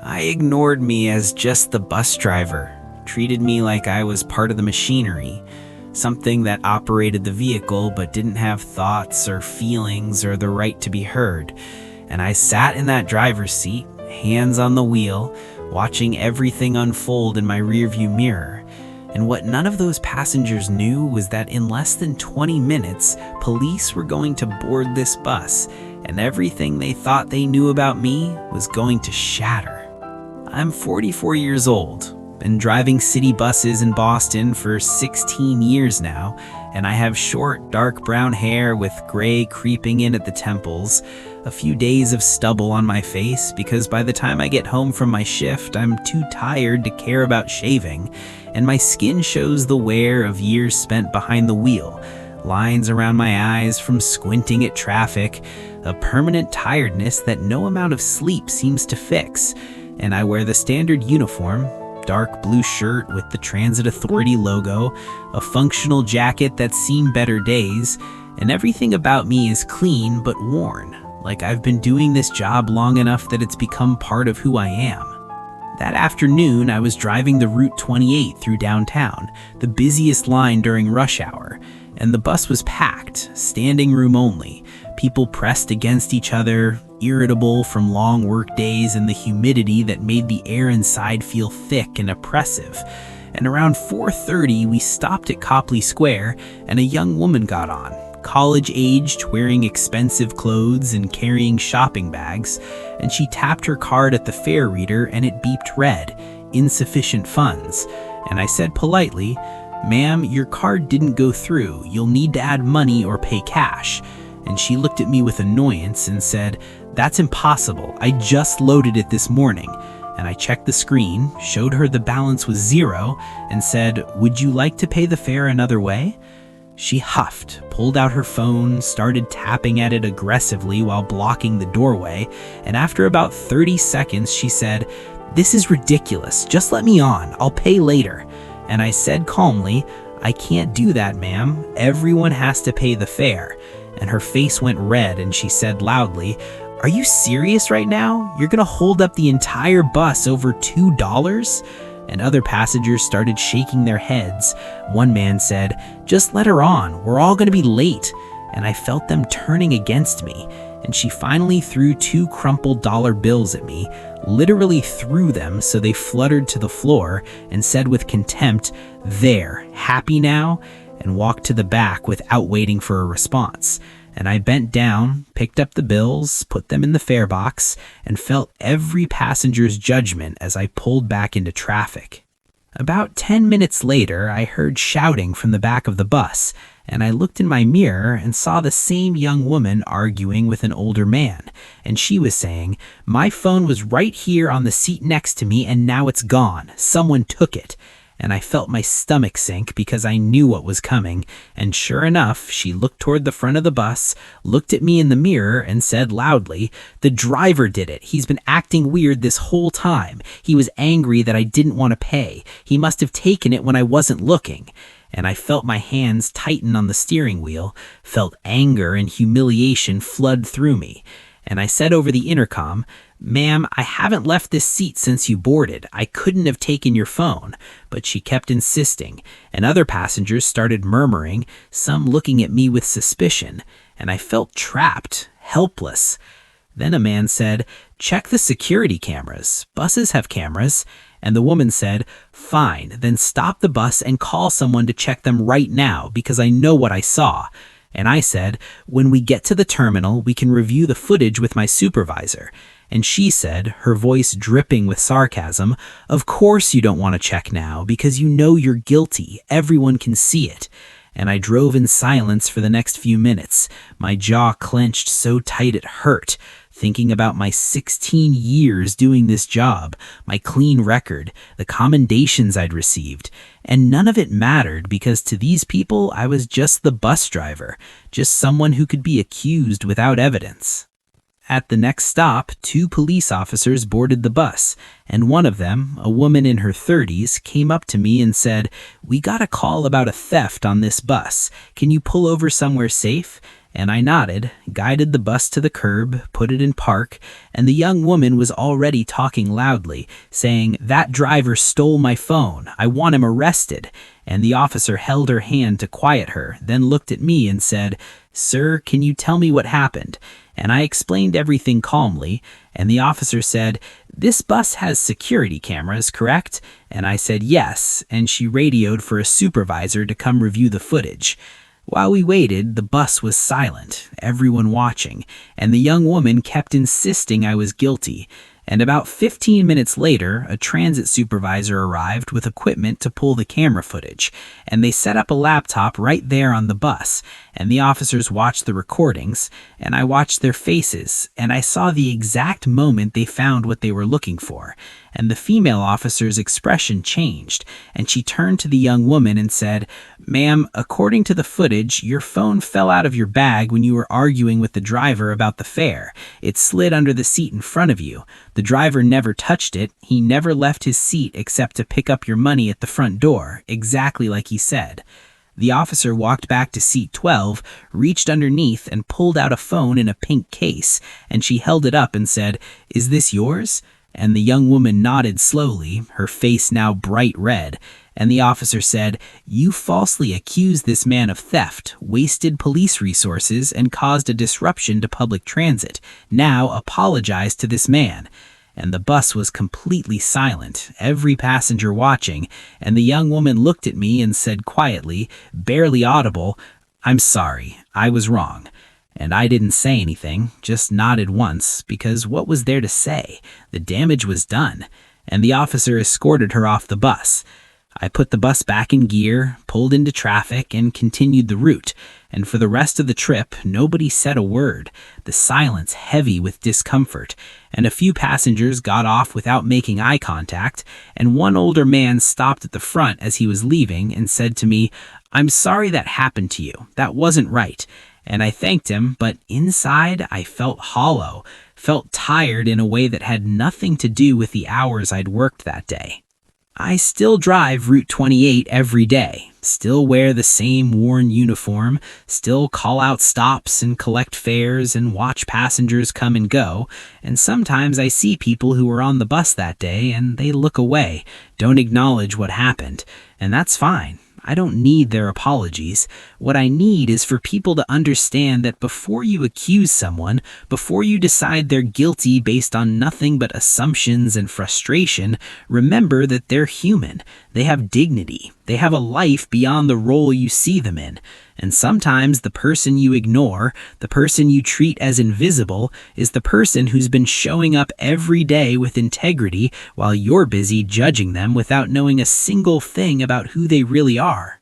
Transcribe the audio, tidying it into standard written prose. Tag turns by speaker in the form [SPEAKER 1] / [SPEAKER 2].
[SPEAKER 1] ignored me as just the bus driver, treated me like I was part of the machinery, something that operated the vehicle but didn't have thoughts or feelings or the right to be heard. And I sat in that driver's seat, hands on the wheel, watching everything unfold in my rearview mirror. And what none of those passengers knew was that in less than 20 minutes, police were going to board this bus, and everything they thought they knew about me was going to shatter. I'm 44 years old, been driving city buses in Boston for 16 years now, and I have short, dark brown hair with gray creeping in at the temples, a few days of stubble on my face because by the time I get home from my shift, I'm too tired to care about shaving, and my skin shows the wear of years spent behind the wheel, lines around my eyes from squinting at traffic, a permanent tiredness that no amount of sleep seems to fix, and I wear the standard uniform, dark blue shirt with the Transit Authority logo, a functional jacket that's seen better days, and everything about me is clean but worn, like I've been doing this job long enough that it's become part of who I am. That afternoon, I was driving the Route 28 through downtown, the busiest line during rush hour, and the bus was packed, standing room only, people pressed against each other, irritable from long work days and the humidity that made the air inside feel thick and oppressive. And around 4:30, we stopped at Copley Square, and a young woman got on, college-aged, wearing expensive clothes and carrying shopping bags, and she tapped her card at the fare reader and it beeped red, insufficient funds. And I said politely, "Ma'am, your card didn't go through. You'll need to add money or pay cash." And she looked at me with annoyance and said, "That's impossible. I just loaded it this morning." And I checked the screen, showed her the balance was zero, and said, "Would you like to pay the fare another way?" She huffed, pulled out her phone, started tapping at it aggressively while blocking the doorway, and after about 30 seconds she said, "This is ridiculous. Just let me on. I'll pay later." And I said calmly, "I can't do that, ma'am. Everyone has to pay the fare." And her face went red and she said loudly, "Are you serious right now? You're gonna hold up the entire bus over $2? And other passengers started shaking their heads. One man said, "Just let her on. We're all gonna be late." And I felt them turning against me. And she finally threw 2 crumpled dollar bills at me, literally threw them so they fluttered to the floor, and said with contempt, "There, happy now?" and walked to the back without waiting for a response. And I bent down, picked up the bills, put them in the fare box, and felt every passenger's judgment as I pulled back into traffic. About 10 minutes later, I heard shouting from the back of the bus, and I looked in my mirror and saw the same young woman arguing with an older man, and she was saying, "My phone was right here on the seat next to me, and now it's gone. Someone took it." And I felt my stomach sink because I knew what was coming, and sure enough, she looked toward the front of the bus, looked at me in the mirror, and said loudly, "The driver did it. He's been acting weird this whole time. He was angry that I didn't want to pay. He must have taken it when I wasn't looking." And I felt my hands tighten on the steering wheel, felt anger and humiliation flood through me. And I said over the intercom, "Ma'am, I haven't left this seat since you boarded. I couldn't have taken your phone." But she kept insisting, and other passengers started murmuring, some looking at me with suspicion, and I felt trapped, helpless. Then a man said, "Check the security cameras. Buses have cameras." And the woman said, "Fine, then stop the bus and call someone to check them right now because I know what I saw." And I said, "When we get to the terminal, we can review the footage with my supervisor." And she said, her voice dripping with sarcasm, "Of course you don't want to check now because you know you're guilty. Everyone can see it." And I drove in silence for the next few minutes, my jaw clenched so tight it hurt, thinking about my 16 years doing this job, my clean record, the commendations I'd received. And none of it mattered because to these people, I was just the bus driver, just someone who could be accused without evidence. At the next stop, 2 police officers boarded the bus, and one of them, a woman in her 30s, came up to me and said, "We got a call about a theft on this bus. Can you pull over somewhere safe?" And I nodded, guided the bus to the curb, put it in park, and the young woman was already talking loudly, saying, "That driver stole my phone. I want him arrested." And the officer held her hand to quiet her, then looked at me and said, "Sir, can you tell me what happened?" And I explained everything calmly, and the officer said, "This bus has security cameras, correct?" And I said yes, and she radioed for a supervisor to come review the footage. While we waited, the bus was silent, everyone watching, and the young woman kept insisting I was guilty. And about 15 minutes later, a transit supervisor arrived with equipment to pull the camera footage, and they set up a laptop right there on the bus, and the officers watched the recordings, and I watched their faces, and I saw the exact moment they found what they were looking for. And the female officer's expression changed, and she turned to the young woman and said, "Ma'am, according to the footage, your phone fell out of your bag when you were arguing with the driver about the fare. It slid under the seat in front of you. The driver never touched it. He never left his seat except to pick up your money at the front door, exactly like he said." The officer walked back to seat 12, reached underneath, and pulled out a phone in a pink case, and she held it up and said, "Is this yours?" And the young woman nodded slowly, her face now bright red, and the officer said, "You falsely accused this man of theft, wasted police resources, and caused a disruption to public transit. Now apologize to this man." And the bus was completely silent, every passenger watching, and the young woman looked at me and said quietly, barely audible, "I'm sorry, I was wrong." And I didn't say anything, just nodded once, because what was there to say? The damage was done, and the officer escorted her off the bus. I put the bus back in gear, pulled into traffic, and continued the route. And for the rest of the trip, nobody said a word, the silence heavy with discomfort. And a few passengers got off without making eye contact, and one older man stopped at the front as he was leaving and said to me, "I'm sorry that happened to you. That wasn't right." And I thanked him, but inside I felt hollow, felt tired in a way that had nothing to do with the hours I'd worked that day. I still drive Route 28 every day, still wear the same worn uniform, still call out stops and collect fares and watch passengers come and go, and sometimes I see people who were on the bus that day and they look away, don't acknowledge what happened, and that's fine. I don't need their apologies. What I need is for people to understand that before you accuse someone, before you decide they're guilty based on nothing but assumptions and frustration, remember that they're human. They have dignity. They have a life beyond the role you see them in. And sometimes the person you ignore, the person you treat as invisible, is the person who's been showing up every day with integrity while you're busy judging them without knowing a single thing about who they really are.